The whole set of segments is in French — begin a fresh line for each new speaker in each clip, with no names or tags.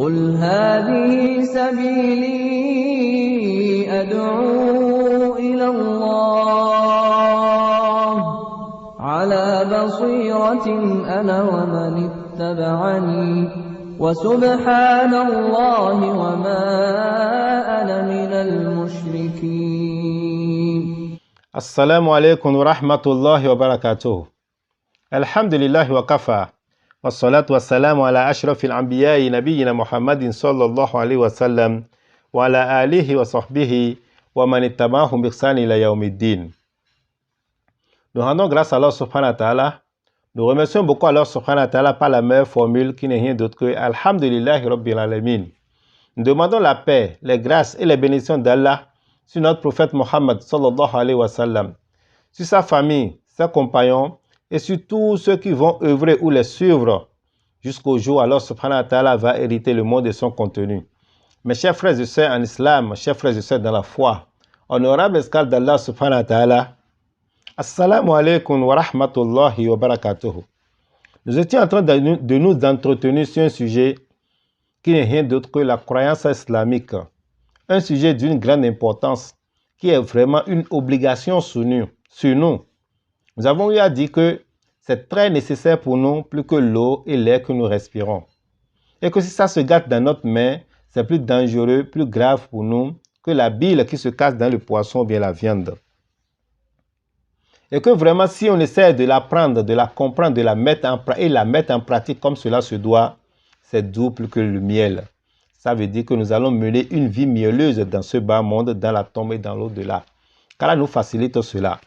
قل هذه سبيلي أدعو إلى الله على بصيرة أنا ومن اتبعني وسبحان الله وما أنا من المشركين.
السلام عليكم ورحمة الله وبركاته. الحمد لله وكفى والصلاة والسلام على أشرف الأنبياء نبينا محمد صلى الله عليه وسلم وعلى آله وصحبه ومن اتبعهم بإحسان إلى يوم الدين. Nous rendons grâce à Allah subhanahu wa ta'ala. Nous remercions beaucoup Allah subhanahu wa ta'ala par la meilleure formule qui n'est rien d'autre que Alhamdulillahi Rabbil Alamin. Nous demandons la paix, les grâces et les bénédictions d'Allah sur notre prophète Mohammed sallallahu alayhi wa sallam, sur sa famille, ses compagnons et sur tous ceux qui vont œuvrer ou les suivre jusqu'au jour où Allah subhanahu wa ta'ala va hériter le monde de son contenu. Mes chers frères et sœurs en islam, mes chers frères et sœurs dans la foi, honorables esclaves d'Allah subhanahu wa ta'ala, Assalamu alaikum wa rahmatullahi wa barakatuh. Nous étions en train de nous entretenir sur un sujet qui n'est rien d'autre que la croyance islamique. Un sujet d'une grande importance qui est vraiment une obligation sur nous. Nous avons eu à dire que c'est très nécessaire pour nous, plus que l'eau et l'air que nous respirons. Et que si ça se gâte dans notre main, c'est plus dangereux, plus grave pour nous que la bile qui se casse dans le poisson ou bien la viande. Et que vraiment, si on essaie de l'apprendre, de la comprendre, de la mettre en pratique comme cela se doit, c'est doux plus que le miel. Ça veut dire que nous allons mener une vie mielleuse dans ce bas monde, dans la tombe et dans l'au-delà. Qu'Allah nous facilite cela.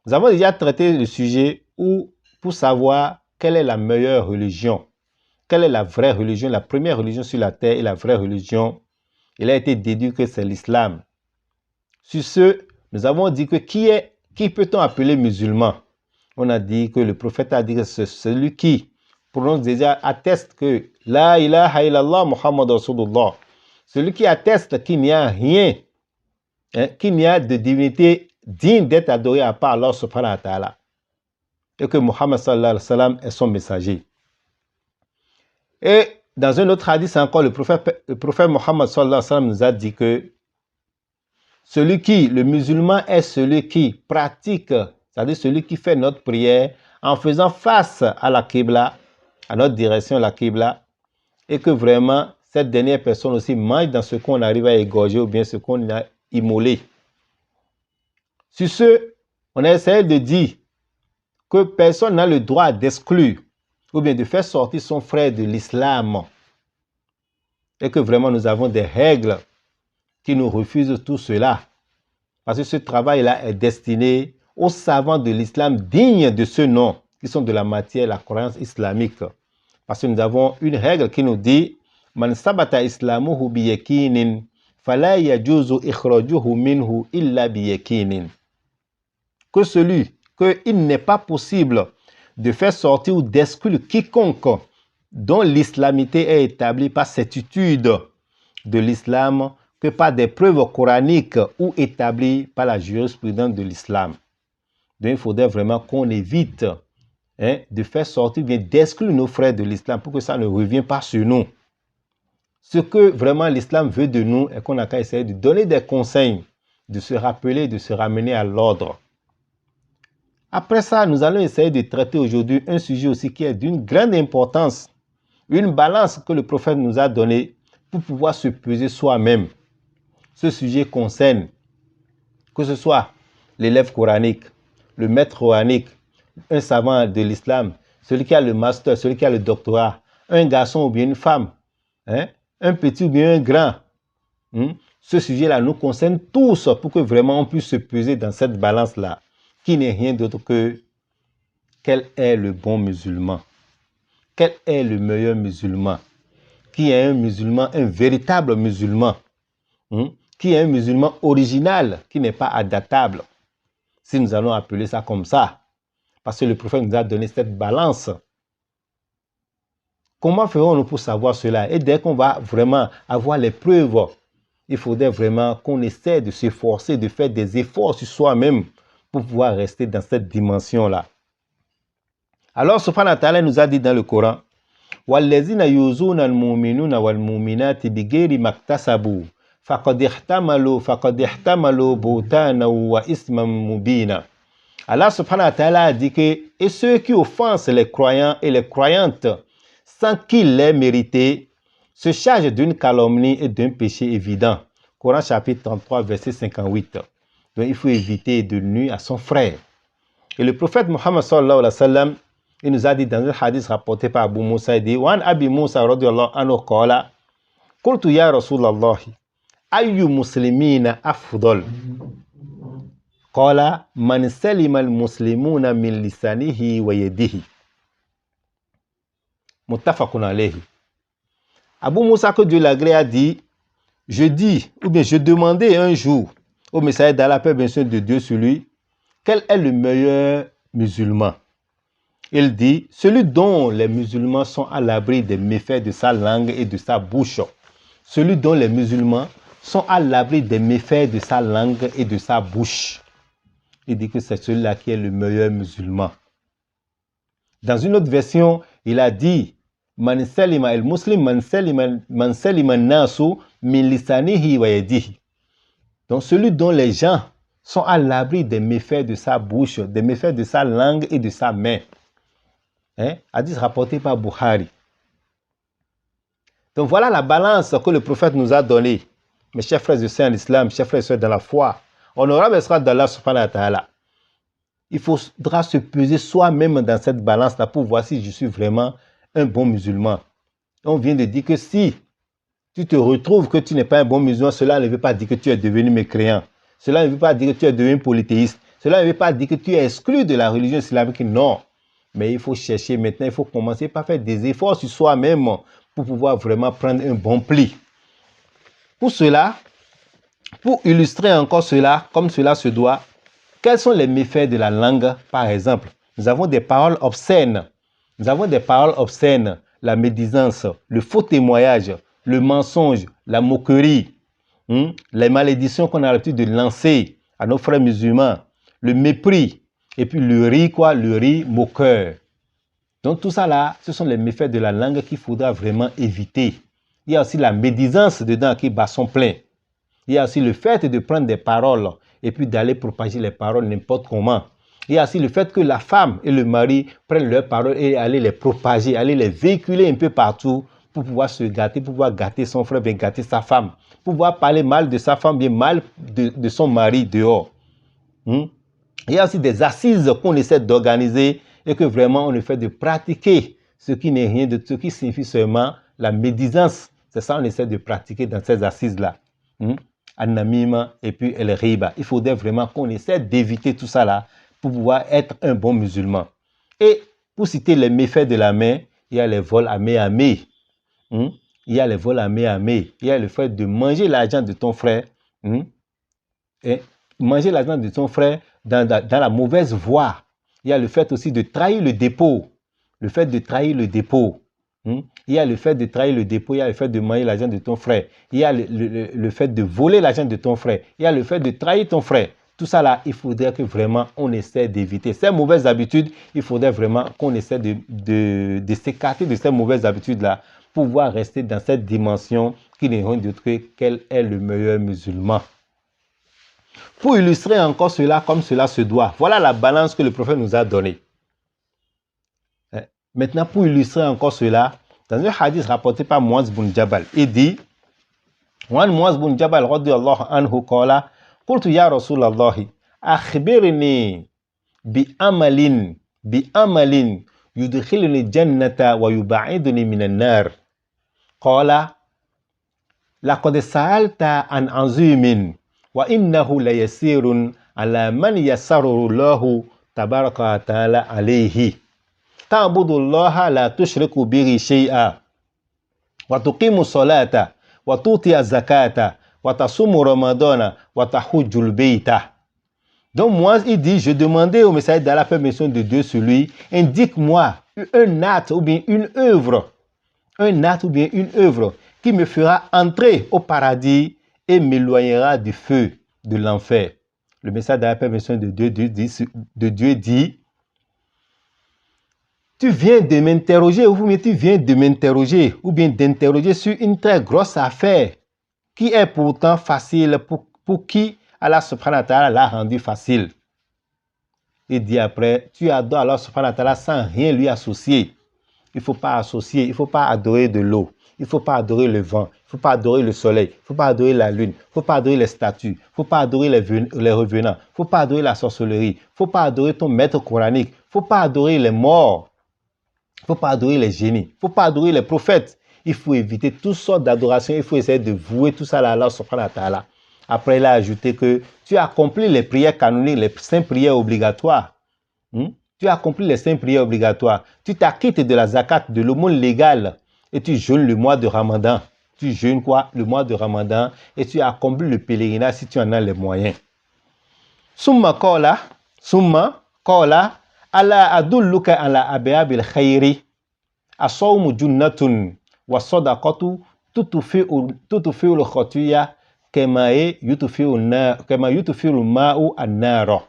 Nous avons déjà traité le sujet pour savoir quelle est la meilleure religion, quelle est la vraie religion, la première religion sur la terre et la vraie religion. Il a été déduit que c'est l'islam. Sur ce, nous avons dit que qui peut-on appeler musulman? On a dit que le prophète a dit que c'est celui qui prononce déjà, atteste que La ilaha illallah Muhammad Rasulullah. Celui qui atteste qu'il n'y a rien, qu'il n'y a de divinité digne d'être adoré à part Allah subhanahu wa ta'ala. Et que Muhammad sallallahu alayhi wa sallam est son messager. Et dans un autre hadith encore, le prophète Muhammad sallallahu alayhi wa sallam nous a dit que le musulman est celui qui pratique, c'est-à-dire celui qui fait notre prière en faisant face à la Qibla, à notre direction, la Qibla, et que vraiment, cette dernière personne aussi mange dans ce qu'on arrive à égorger ou bien ce qu'on a immolé. Sur ce, on a essayé de dire que personne n'a le droit d'exclure ou bien de faire sortir son frère de l'islam. Et que vraiment, nous avons des règles qui nous refusent tout cela. Parce que ce travail-là est destiné aux savants de l'islam dignes de ce nom, qui sont de la matière, la croyance islamique. Parce que nous avons une règle qui nous dit Man sabata islamuhu biyakinin fala yajuzu ikhrajuhu minhu illa biyakinin. Il n'est pas possible de faire sortir ou d'exclure quiconque dont l'islamité est établie par certitude de l'islam que par des preuves coraniques ou établies par la jurisprudence de l'islam. Donc il faudrait vraiment qu'on évite de faire sortir, bien d'exclure nos frères de l'islam pour que ça ne revienne pas sur nous. Ce que vraiment l'islam veut de nous est qu'on a qu'à essayer de donner des conseils, de se rappeler, de se ramener à l'ordre. Après ça, nous allons essayer de traiter aujourd'hui un sujet aussi qui est d'une grande importance, une balance que le prophète nous a donnée pour pouvoir se peser soi-même. Ce sujet concerne que ce soit l'élève coranique, le maître coranique, un savant de l'islam, celui qui a le master, celui qui a le doctorat, un garçon ou bien une femme, un petit ou bien un grand. Ce sujet-là nous concerne tous pour que vraiment on puisse se peser dans cette balance-là, qui n'est rien d'autre que quel est le bon musulman? Quel est le meilleur musulman? Qui est un musulman, un véritable musulman? Qui est un musulman original, qui n'est pas adaptable? Si nous allons appeler ça comme ça, parce que le prophète nous a donné cette balance. Comment ferons-nous pour savoir cela? Et dès qu'on va vraiment avoir les preuves, il faudrait vraiment qu'on essaie de s'efforcer, de faire des efforts sur soi-même pour pouvoir rester dans cette dimension-là. Alors, subhanahu wa ta'ala nous a dit dans le Coran, وَالَّذِينَ يُؤْذُونَ الْمُؤْمِنِينَ وَالْمُؤْمِنَاتِ بِغَيْرِ مَا اكْتَسَبُوا فَقَدِ احْتَمَلُوا بُهْتَانًا وَإِثْمًا مُبِينًا. Allah subhanahu wa ta'ala a dit que et ceux qui offensent les croyants et les croyantes sans qu'ils l'aient mérité se chargent d'une calomnie et d'un péché évident. Coran chapitre 33 verset 58. Donc il faut éviter de nuire à son frère. Et le prophète Muhammad sallallahu alayhi wa sallam, il nous a dit dans un hadith rapporté par Abu Moussa, il dit وَعَنْ أَبِي مُوسَى رضي الله عنه قال قلت يا رسول الله أي مسلمين أفضل قال من سلم المسلمون من لسانه ويده متفق عليه. Abu Moussa, que Dieu l'agrée, a dit, je demandais un jour au messager d'Allah, paix bien sûr de Dieu sur lui, quel est le meilleur musulman? Il dit, celui dont les musulmans sont à l'abri des méfaits de sa langue et de sa bouche. Celui dont les musulmans sont à l'abri des méfaits de sa langue et de sa bouche. Il dit que c'est celui-là qui est le meilleur musulman. Dans une autre version, il a dit, Man salima al-muslim, man salima an-nasu min lisanihi wa yadihi. Donc celui dont les gens sont à l'abri des méfaits de sa bouche, des méfaits de sa langue et de sa main. Hadith rapporté par Bukhari. Donc voilà la balance que le prophète nous a donnée. Mes chers frères et sœurs en islam, chers frères et sœurs dans la foi, honorable esclave d'Allah subhanahu wa ta'ala. Il faudra se peser soi-même dans cette balance-là pour voir si je suis vraiment un bon musulman. On vient de dire que si tu te retrouves que tu n'es pas un bon musulman, cela ne veut pas dire que tu es devenu mécréant. Cela ne veut pas dire que tu es devenu polythéiste. Cela ne veut pas dire que tu es exclu de la religion islamique. Non. Mais il faut chercher maintenant, il faut commencer par faire des efforts sur soi-même pour pouvoir vraiment prendre un bon pli. Pour cela, pour illustrer encore cela, comme cela se doit, quels sont les méfaits de la langue, par exemple? Nous avons des paroles obscènes. Nous avons des paroles obscènes, la médisance, le faux témoignage, le mensonge, la moquerie, les malédictions qu'on a l'habitude de lancer à nos frères musulmans, le mépris, et puis le riz, le riz moqueur. Donc tout ça là, ce sont les méfaits de la langue qu'il faudra vraiment éviter. Il y a aussi la médisance dedans qui bat son plein. Il y a aussi le fait de prendre des paroles et puis d'aller propager les paroles n'importe comment. Il y a aussi le fait que la femme et le mari prennent leurs paroles et aller les propager, aller les véhiculer un peu partout pour pouvoir se gâter, pour pouvoir gâter son frère, bien gâter sa femme, pour pouvoir parler mal de sa femme, bien mal de son mari dehors. Il y a aussi des assises qu'on essaie d'organiser et que vraiment on essaie de pratiquer ce qui n'est rien de ce qui signifie seulement la médisance. C'est ça qu'on essaie de pratiquer dans ces assises-là. An-namima et puis el-riba. Il faudrait vraiment qu'on essaie d'éviter tout ça là pour pouvoir être un bon musulman. Et pour citer les méfaits de la main, il y a les vols à main à main. Il y a les vols à main à main. Il y a le fait de manger l'argent de ton frère. Et manger l'argent de ton frère dans la mauvaise voie. Il y a le fait aussi de trahir le dépôt. Le fait de trahir le dépôt. Il y a le fait de trahir le dépôt, il y a le fait de manger l'argent de ton frère. Il y a le fait de voler l'argent de ton frère. Il y a le fait de trahir ton frère. Tout ça là, il faudrait que vraiment on essaie d'éviter. Ces mauvaises habitudes, il faudrait vraiment qu'on essaie de s'écarter de ces mauvaises habitudes-là pour pouvoir rester dans cette dimension qui n'est rien d'autre que quel est le meilleur musulman. Pour illustrer encore cela comme cela se doit, voilà la balance que le prophète nous a donnée. Maintenant, pour illustrer encore cela, dans un hadith rapporté par Muaz bin Jabal, il dit, Muaz bin Jabal radiyallahu anhu qala, قلت يا رسول الله أخبرني بأمل يدخلني الجنة ويبعدني من النار قال لقد سألت عن عظيم وإنه ليسير على من يسر الله تبارك وتعالى عليه تعبد الله لا تشرك به شيئا وتقيم الصلاة وتؤتي الزكاة وتصوم رمضان وتحج البيت. Donc moi, il dit, je demandais au messager d'Allah, permission de Dieu sur lui, indique-moi un acte ou bien une œuvre, qui me fera entrer au paradis et m'éloignera du feu de l'enfer. Le messager d'Allah, permission de Dieu dit, tu viens de m'interroger, ou bien tu viens de m'interroger, ou bien d'interroger sur une très grosse affaire qui est pourtant facile pour qui Allah subhanahu wa ta'ala l'a rendu facile. Il dit après, tu adores Allah subhanahu wa ta'ala sans rien lui associer. Il ne faut pas associer, il ne faut pas adorer de l'eau, il ne faut pas adorer le vent, il ne faut pas adorer le soleil, il ne faut pas adorer la lune, il ne faut pas adorer les statues, il ne faut pas adorer les revenants, il ne faut pas adorer la sorcellerie, il ne faut pas adorer ton maître coranique, il ne faut pas adorer les morts, il ne faut pas adorer les génies, il ne faut pas adorer les prophètes. Il faut éviter toutes sortes d'adorations, il faut essayer de vouer tout ça à Allah subhanahu wa ta'ala. Après, il a ajouté que tu as accompli les prières canoniques, les 5 prières obligatoires. Tu as accompli les 5 prières obligatoires. Tu t'acquittes de la zakat, de l'aumône légale, et tu jeûnes le mois de Ramadan. Tu jeûnes quoi? Le mois de Ramadan, et tu as accompli le pèlerinage si tu en as les moyens. Summa qala, ala adulluka ala abyabil khayri, asawmu junnatun, wa sadaqatu tutufi'u al-khatiya kama yutfi'u al-ma'u an-nara.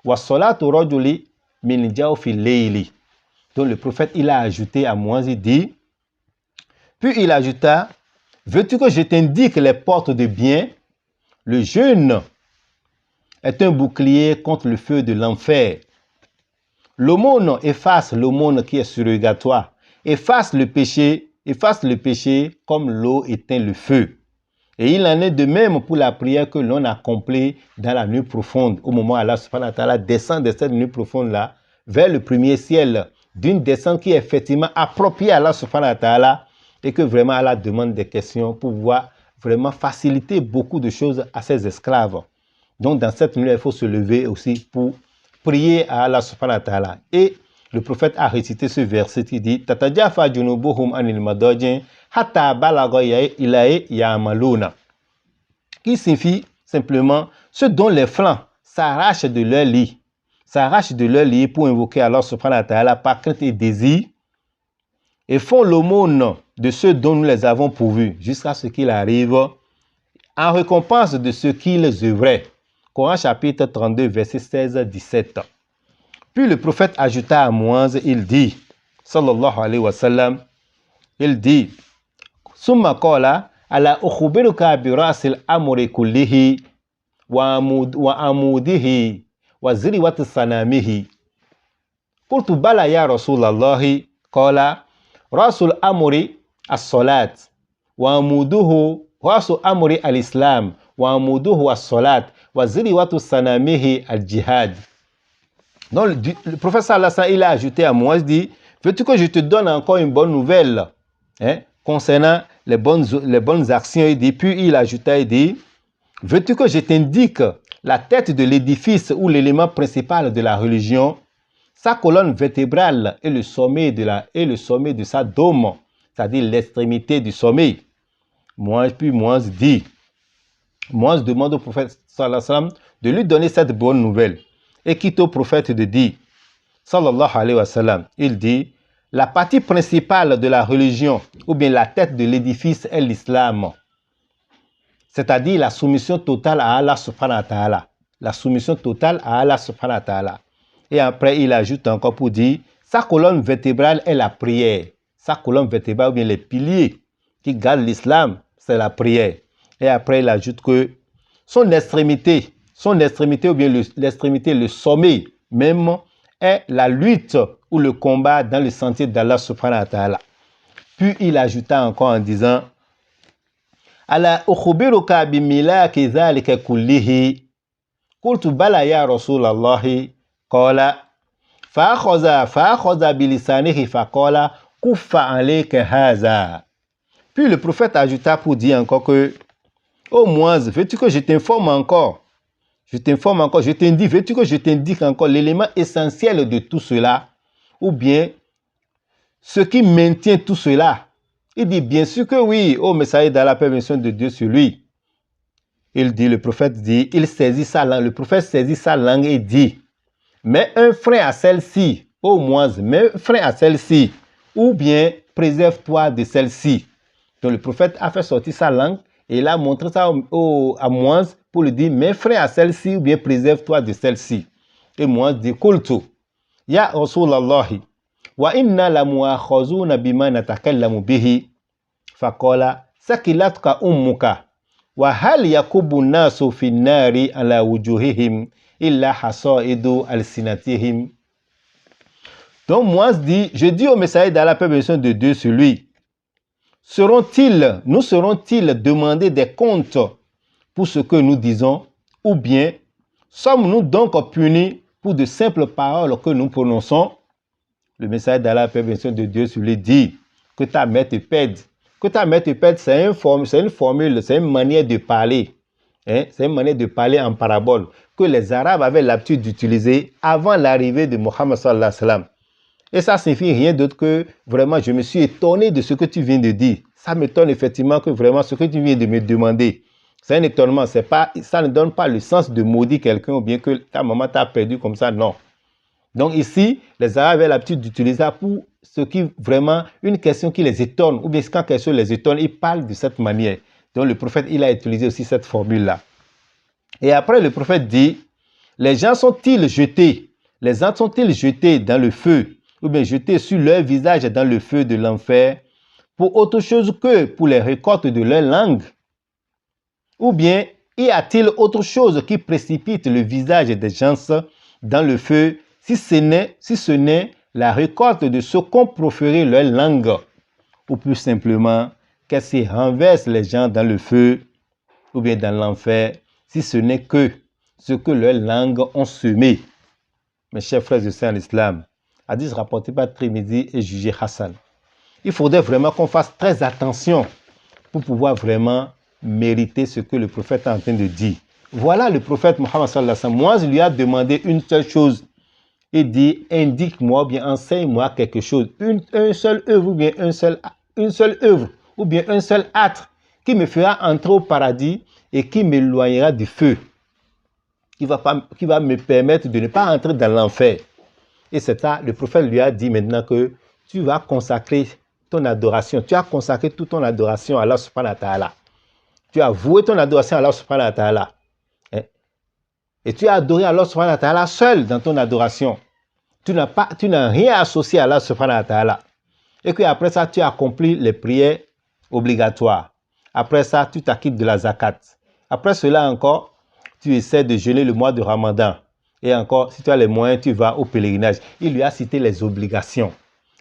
Wa salatu rajuli min jawfi al-layli. Donc le prophète, il a ajouté à Muaz, il dit, puis il ajouta, veux-tu que je t'indique les portes de bien? Le jeûne est un bouclier contre le feu de l'enfer. L'aumône efface l'aumône qui est surrogatoire. Efface le péché comme l'eau éteint le feu. Et il en est de même pour la prière que l'on accomplit dans la nuit profonde. Au moment où Allah subhanahu wa ta'ala descend de cette nuit profonde-là vers le premier ciel, d'une descente qui est effectivement appropriée à Allah subhanahu wa ta'ala, et que vraiment Allah demande des questions pour pouvoir vraiment faciliter beaucoup de choses à ses esclaves. Donc dans cette nuit, il faut se lever aussi pour prier à Allah subhanahu wa ta'ala. Et le prophète a récité ce verset qui dit Tatajafa junubuhum anil madajin hatta balagha ilayhi ya'maluna, qui signifie simplement ceux dont les flancs s'arrachent de leur lit pour invoquer Allah subhanahu wa ta'ala par crainte et désir, et font l'aumône de ceux dont nous les avons pourvus jusqu'à ce qu'il arrive en récompense de ce qu'ils œuvraient. Coran chapitre 32 verset 16-17. Puis le prophète ajouta à Muaz, il dit, sallallahu alayhi wa sallam, il dit, Summa qala ala ukhbiruka bi ra'sil amri kullihi wa amudihi wa zirwati sanamihi. Qultu bala ya Rasulallahi, qala ra'sul amri as-salat wa amuduhu ra'sul amri al-islam wa amuduhu as-salat wa zirwati sanamihi al-jihad. Donc le prophète sallallahu alayhi wa sallam, il a ajouté à Muaz, dit, veux-tu que je te donne encore une bonne nouvelle concernant les bonnes actions? Il dit, puis il ajouta, il dit, veux-tu que je t'indique la tête de l'édifice ou l'élément principal de la religion, sa colonne vertébrale et le sommet de sa dôme, c'est-à-dire l'extrémité du sommet. Puis Muaz dit, Muaz demande au prophète sallallahu alayhi wa sallam de lui donner cette bonne nouvelle. Et quitte au prophète de dire, sallallahu alayhi wa sallam, il dit, la partie principale de la religion, ou bien la tête de l'édifice est l'islam. C'est-à-dire la soumission totale à Allah subhanahu wa ta'ala. La soumission totale à Allah subhanahu wa ta'ala. Et après, il ajoute encore pour dire, sa colonne vertébrale est la prière. Sa colonne vertébrale, ou bien les piliers qui gardent l'islam, c'est la prière. Et après, il ajoute que son extrémité ou bien l'extrémité, le sommet même, est la lutte ou le combat dans le sentier d'Allah subhanahu wa ta'ala. Puis il ajouta encore en disant, ala ukhbiruka bi milaki dhalika kullihi, qultu bala ya Rasulallahi, qala fa'akhadha bilisanihi faqala kuffa alayka haza. Puis le prophète ajouta pour dire encore que, ô Muaz, veux-tu que je t'informe encore? Je t'indique, veux-tu que je t'indique encore l'élément essentiel de tout cela, ou bien ce qui maintient tout cela? Il dit, bien sûr que oui, ô messager d'Allah, paix et bénédiction de Dieu sur lui. Il dit, le prophète dit, il saisit sa langue, le prophète saisit sa langue et dit, mets un frein à celle-ci, ô Muaz, mets un frein à celle-ci, ou bien préserve-toi de celle-ci. Donc le prophète a fait sortir sa langue et il a montré ça à Muaz pour lui dire, mets frein à celle-ci ou bien préserve-toi de celle-ci. Et Muaz dit, Qultu, ya Rasulallahi, وإنا لمؤاخذون بما نتكلم به فقال ثقلتك أمك وهل يكب الناس في النار على وجوههم إلا حصائد ألسنتهم. Donc Moïse dit, je dis au messager d'Allah, paix et bénédiction de Dieu sur lui, nous seront-ils demandés des comptes pour ce que nous disons, ou bien sommes-nous donc punis pour de simples paroles que nous prononçons? Le messager d'Allah, paix et bénédiction de Dieu sur lui, dit que ta mère te pède. Que ta mère te pède, c'est une formule, c'est une manière de parler. C'est une manière de parler en parabole que les Arabes avaient l'habitude d'utiliser avant l'arrivée de Mohammed sallallahu alayhi wa sallam. Et ça signifie rien d'autre que vraiment je me suis étonné de ce que tu viens de dire. Ça m'étonne effectivement que vraiment ce que tu viens de me demander, c'est un étonnement. Ça ne donne pas le sens de maudire quelqu'un ou bien que ta maman t'a perdu comme ça, non. Donc ici, les Arabes avaient l'habitude d'utiliser ça pour ce qui vraiment une question qui les étonne ou bien quand quelque chose les étonne, ils parlent de cette manière. Donc le prophète, il a utilisé aussi cette formule-là. Et après, le prophète dit, les gens sont-ils jetés dans le feu ou bien jetés sur leur visage dans le feu de l'enfer pour autre chose que pour les récoltes de leur langue? Ou bien y a-t-il autre chose qui précipite le visage des gens dans le feu si ce n'est la récolte de ce qu'ont proféré leur langue? Ou plus simplement, qu'est-ce qui renverse les gens dans le feu ou bien dans l'enfer si ce n'est que ce que leurs langues ont semé? Mes chers frères et sœurs en islam, hadith rapporté par Tirmidhi et jugé Hassan. Il faudrait vraiment qu'on fasse très attention pour pouvoir vraiment mériter ce que le prophète est en train de dire. Voilà le prophète Mohammed sallallahu alayhi wa sallam. Moi, je lui ai demandé une seule chose. Il dit, indique-moi ou bien enseigne-moi quelque chose. Une seule œuvre ou bien une seule œuvre ou bien un seul acte qui me fera entrer au paradis et qui m'éloignera du feu. Qui va me permettre de ne pas entrer dans l'enfer. Et c'est ça, le prophète lui a dit maintenant que tu vas consacrer ton adoration. Tu as consacré toute ton adoration à Allah subhanahu wa ta'ala. Tu as voué ton adoration à Allah subhanahu wa ta'ala. Et tu as adoré Allah subhanahu wa ta'ala seul dans ton adoration. Tu n'as rien associé à Allah subhanahu wa ta'ala. Et que après ça, tu accomplis les prières obligatoires. Après ça, tu t'acquittes de la zakat. Après cela encore, tu essaies de jeûner le mois de Ramadan. Et encore, si tu as les moyens, tu vas au pèlerinage. Il lui a cité les obligations.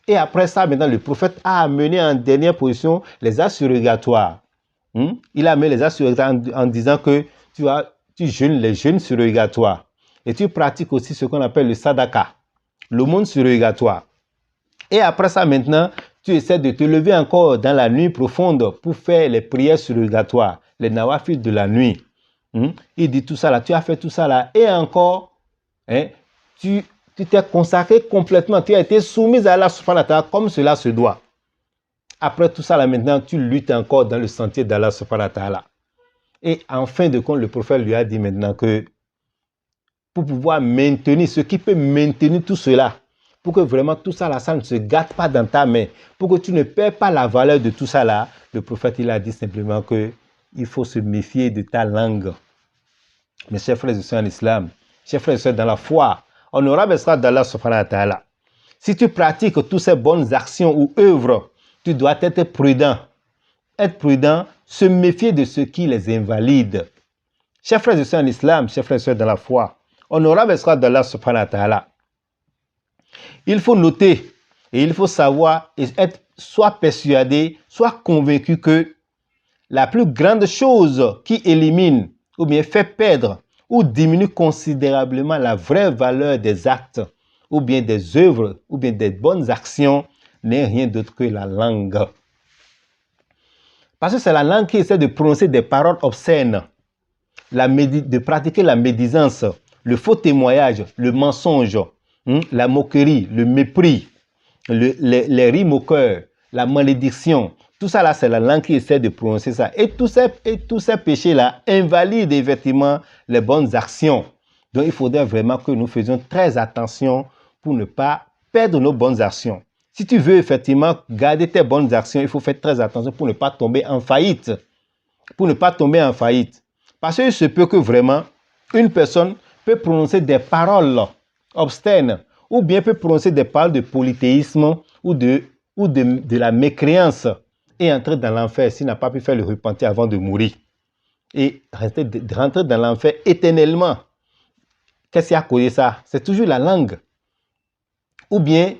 Et après ça, maintenant, le prophète a amené en dernière position les actes surrogatoires. Il a amené les actes surrogatoires en disant que tu jeûnes les jeûnes surrogatoires. Et tu pratiques aussi ce qu'on appelle le sadaka, l'aumône surrogatoire. Et après ça, maintenant, tu essaies de te lever encore dans la nuit profonde pour faire les prières surrogatoires, les nawafil de la nuit. Il dit tout ça là, tu as fait tout ça là. Et encore, tu t'es consacré complètement, tu as été soumis à Allah subhanahu wa ta'ala comme cela se doit. Après tout ça là, maintenant, tu luttes encore dans le sentier d'Allah subhanahu wa ta'ala. Et en fin de compte, le prophète lui a dit maintenant que pour pouvoir maintenir, ce qui peut maintenir tout cela, pour que vraiment tout ça là, ça ne se gâte pas dans ta main, pour que tu ne perds pas la valeur de tout ça là, le prophète il a dit simplement que il faut se méfier de ta langue. Mes chers frères et sœurs en islam, chers frères et sœurs dans la foi, honorable sera d'Allah subhanahu wa ta'ala. Si tu pratiques toutes ces bonnes actions ou œuvres, tu dois être prudent. Être prudent, se méfier de ce qui les invalide. Chers frères et sœurs en islam, chers frères et sœurs dans la foi, honorable sera d'Allah subhanahu wa ta'ala. Il faut noter et il faut savoir et être soit persuadé, soit convaincu que la plus grande chose qui élimine ou bien fait perdre ou diminue considérablement la vraie valeur des actes ou bien des œuvres ou bien des bonnes actions n'est rien d'autre que la langue. Parce que c'est la langue qui essaie de prononcer des paroles obscènes, de pratiquer la médisance, le faux témoignage, le mensonge, la moquerie, le mépris, les rimes au cœur, la malédiction. Tout ça là, c'est la langue qui essaie de prononcer ça. Et tous ces péchés-là invalident effectivement les bonnes actions. Donc, il faudrait vraiment que nous faisions très attention pour ne pas perdre nos bonnes actions. Si tu veux effectivement garder tes bonnes actions, il faut faire très attention pour ne pas tomber en faillite. Pour ne pas tomber en faillite. Parce qu'il se peut que vraiment, une personne peut prononcer des paroles obscènes ou ou bien peut prononcer des paroles de polythéisme ou de la mécréance et entrer dans l'enfer s'il n'a pas pu faire le repentir avant de mourir et rentrer dans l'enfer éternellement. Qu'est-ce qui a causé ça? C'est toujours la langue. Ou bien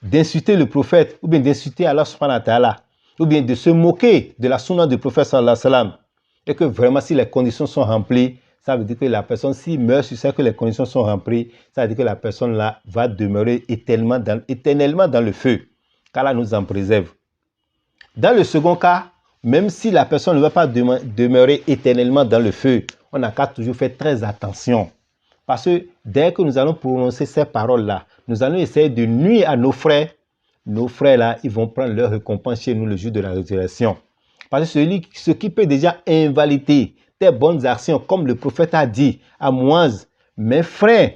d'insulter le prophète, ou bien d'insulter Allah subhanahu wa ta'ala, ou bien de se moquer de la sunna du prophète sallallahu alayhi wa sallam. Et que vraiment, si les conditions sont remplies, ça veut dire que la personne, s'il meurt sur ça, que les conditions sont remplies, ça veut dire que la personne là va demeurer éternellement dans le feu. Qu'Allah nous en préserve. Dans le second cas, même si la personne ne va pas demeurer éternellement dans le feu, on n'a qu'à toujours faire très attention. Parce que dès que nous allons prononcer ces paroles-là, nous allons essayer de nuire à nos frères. Nos frères-là, ils vont prendre leur récompense chez nous le jour de la résurrection. Parce que ce qui peut déjà invalider tes bonnes actions, comme le prophète a dit à Moïse, mes frères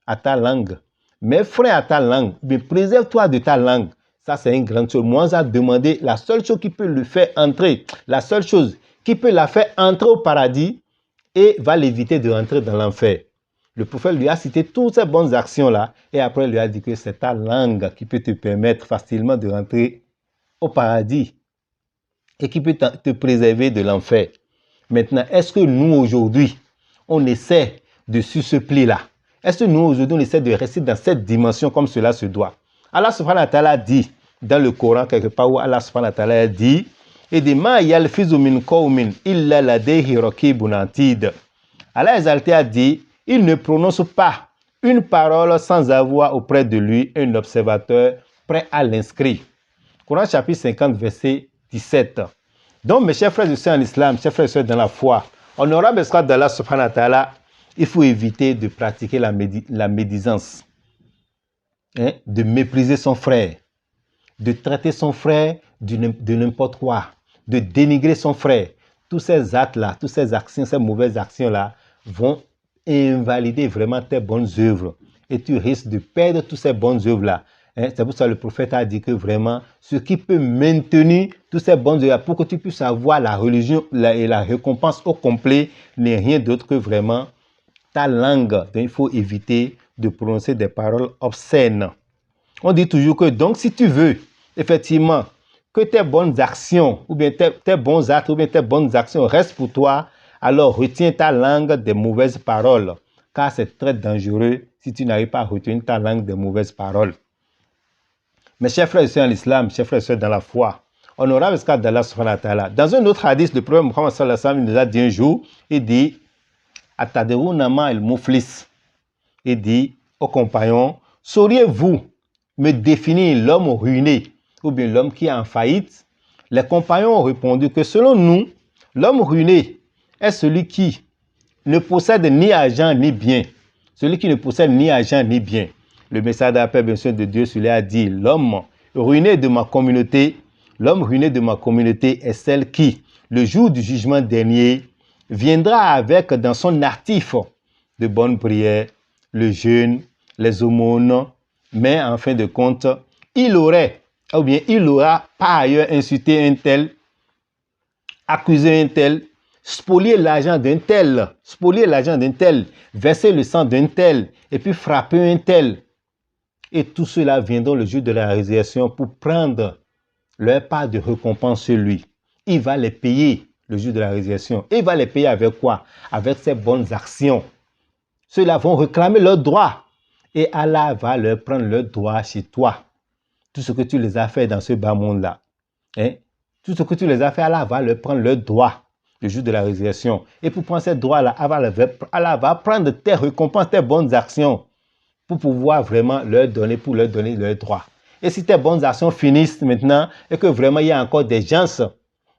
à ta langue, mes frères à ta langue, mais préserve-toi de ta langue. Ça, c'est une grande chose. Moïse a demandé la seule chose qui peut le faire entrer, la seule chose qui peut la faire entrer au paradis et va l'éviter de rentrer dans l'enfer. Le prophète lui a cité toutes ces bonnes actions-là et après lui a dit que c'est ta langue qui peut te permettre facilement de rentrer au paradis et qui peut te préserver de l'enfer. Maintenant, est-ce que nous aujourd'hui, on essaie de suivre ce pli-là? Est-ce que nous aujourd'hui, on essaie de rester dans cette dimension comme cela se doit? Allah subhanahu wa ta'ala dit dans le Coran, quelque part où Allah subhanahu wa ta'ala dit « Et dit ma yalfizu min qawmin illa ladayhi raqibun atid » Allah exalté a dit « Il ne prononce pas une parole sans avoir auprès de lui un observateur prêt à l'inscrire. » Coran chapitre 50, verset 17. Donc, mes chers frères et sœurs en islam, chers frères et sœurs dans la foi, honorable esclave d'Allah subhanahu wa ta'ala, il faut éviter de pratiquer la médisance, de mépriser son frère, de traiter son frère de n'importe quoi, de dénigrer son frère. Tous ces actes-là, toutes ces actions, ces mauvaises actions-là vont invalider vraiment tes bonnes œuvres. Et tu risques de perdre toutes ces bonnes œuvres-là. C'est pour ça que le prophète a dit que vraiment, ce qui peut maintenir toutes ces bonnes œuvres pour que tu puisses avoir la religion et la récompense au complet n'est rien d'autre que vraiment ta langue. Donc, il faut éviter de prononcer des paroles obscènes. On dit toujours que donc si tu veux effectivement que tes bonnes actions ou bien tes bons actes ou bien tes bonnes actions restent pour toi, alors retiens ta langue des mauvaises paroles, car c'est très dangereux si tu n'arrives pas à retenir ta langue des mauvaises paroles. Mes chers frères et sœurs en l'islam, chers frères et sœurs dans la foi, honorable esclave d'Allah subhanahu wa ta'ala, dans un autre hadith, le prophète Muhammad sallallahu alayhi wa sallam nous a dit un jour, il dit « Ataderouna ma el muflis » il dit aux compagnons, « Sauriez-vous me définir l'homme ruiné ou bien l'homme qui est en faillite ?» Les compagnons ont répondu que selon nous, l'homme ruiné est celui qui ne possède ni argent ni bien. Celui qui ne possède ni argent ni bien. Le message de la paix, bien sûr, de Dieu, celui a dit, l'homme ruiné de ma communauté, est celle qui, le jour du jugement dernier, viendra avec dans son actif de bonnes prières, le jeûne, les aumônes, mais en fin de compte, il aura par ailleurs insulté un tel, accusé un tel, spolier l'argent d'un tel, verser le sang d'un tel, et puis frapper un tel. Et tout cela viendront le jour de la résurrection pour prendre leur part de récompense sur lui. Il va les payer le jour de la résurrection. Et il va les payer avec quoi? Avec ses bonnes actions. Ceux-là vont réclamer leurs droits. Et Allah va leur prendre leurs droits chez toi. Tout ce que tu les as fait dans ce bas monde-là. Tout ce que tu les as fait, Allah va leur prendre leurs droits le jour de la résurrection. Et pour prendre ces droits-là, Allah va prendre tes récompenses, tes bonnes actions pour pouvoir vraiment leur donner leurs droits. Et si tes bonnes actions finissent maintenant et que vraiment il y a encore des gens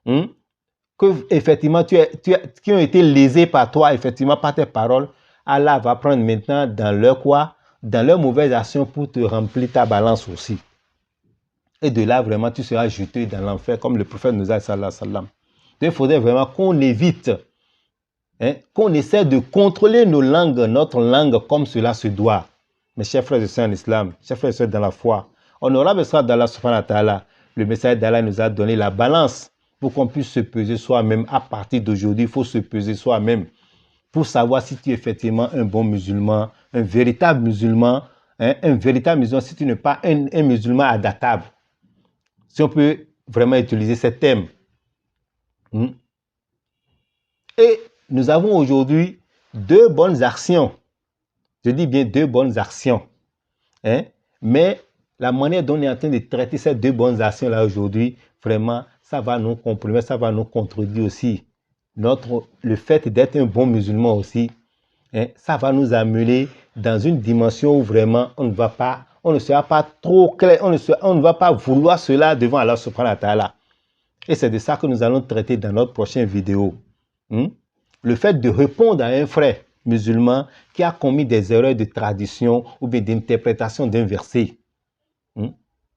que effectivement qui ont été lésés par toi, effectivement par tes paroles, Allah va prendre maintenant dans leurs mauvaises actions pour te remplir ta balance aussi. Et de là, vraiment, tu seras jeté dans l'enfer, comme le prophète nous a dit, sallallahu alayhi wa sallam. Donc, il faudrait vraiment qu'on évite, qu'on essaie de contrôler notre langue comme cela se doit. Mes chers frères et sœurs en islam, chers frères et sœurs dans la foi, honorable esclave d'Allah subhanahu wa ta'ala, le message d'Allah nous a donné la balance pour qu'on puisse se peser soi-même. À partir d'aujourd'hui, il faut se peser soi-même pour savoir si tu es effectivement un bon musulman, un véritable musulman, un véritable musulman, si tu n'es pas un musulman adaptable, si on peut vraiment utiliser ce terme. Et nous avons aujourd'hui 2 bonnes actions. Je dis bien 2 bonnes actions. Mais la manière dont on est en train de traiter ces 2 bonnes actions-là aujourd'hui, vraiment, ça va nous compromettre, ça va nous contredire aussi. Le fait d'être un bon musulman aussi, ça va nous amener dans une dimension où vraiment on ne sera pas trop clair, on ne va pas vouloir cela devant Allah subhanahu wa ta'ala. Et c'est de ça que nous allons traiter dans notre prochaine vidéo. Le fait de répondre à un frère musulman qui a commis des erreurs de tradition ou bien d'interprétation d'un verset.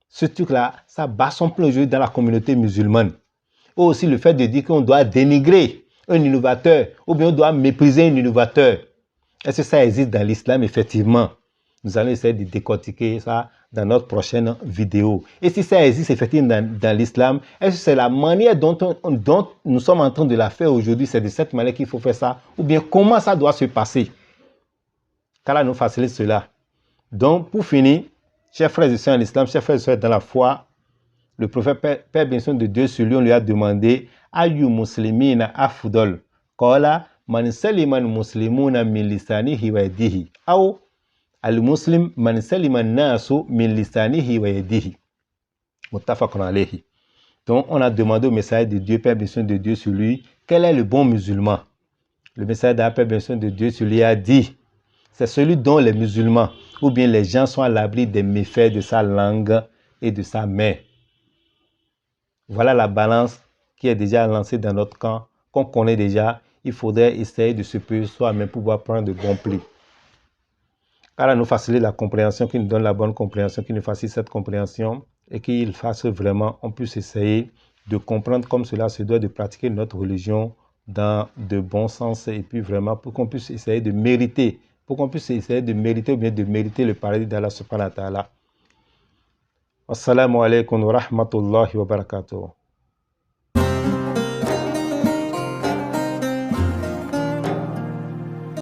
Ce truc-là, ça bat son plein jeu dans la communauté musulmane. Ou aussi le fait de dire qu'on doit dénigrer un innovateur ou bien on doit mépriser un innovateur. Est-ce que ça existe dans l'islam? Effectivement. Nous allons essayer de décortiquer ça dans notre prochaine vidéo. Et si ça existe effectivement dans l'islam, est-ce que c'est la manière dont nous sommes en train de la faire aujourd'hui, c'est de cette manière qu'il faut faire ça? Ou bien comment ça doit se passer? Qu'Allah nous facilite cela. Donc, pour finir, chers frères et sœurs en islam, chers frères et sœurs dans la foi, le prophète, Père bénédiction de Dieu sur lui, on lui a demandé Ayu muslimina afdol Qala man salima al-muslimuna min lisanihi wa yadihi Aw al-muslim man salima an-nasu min lisanihi wa yadihi. Muttafaqun alayhi. Donc, on a demandé au messager de Dieu, Père bénédiction de Dieu sur lui, quel est le bon musulman? Le messager de la Père bénédiction de Dieu sur lui a dit, c'est celui dont les musulmans ou bien les gens sont à l'abri des méfaits de sa langue et de sa main. Voilà la balance qui est déjà lancée dans notre camp, qu'on connaît déjà. Il faudrait essayer de se peser soi-même pour pouvoir prendre de bons plis. Allah nous facilite la compréhension, qu'il nous donne la bonne compréhension, qu'il nous facilite cette compréhension et qu'il fasse vraiment, on puisse essayer de comprendre comme cela se doit, de pratiquer notre religion dans de bons sens et puis vraiment pour qu'on puisse essayer de mériter, ou bien de mériter le paradis d'Allah subhanahu wa ta'ala. Assalamu alaikum wa rahmatullahi wa barakatuh.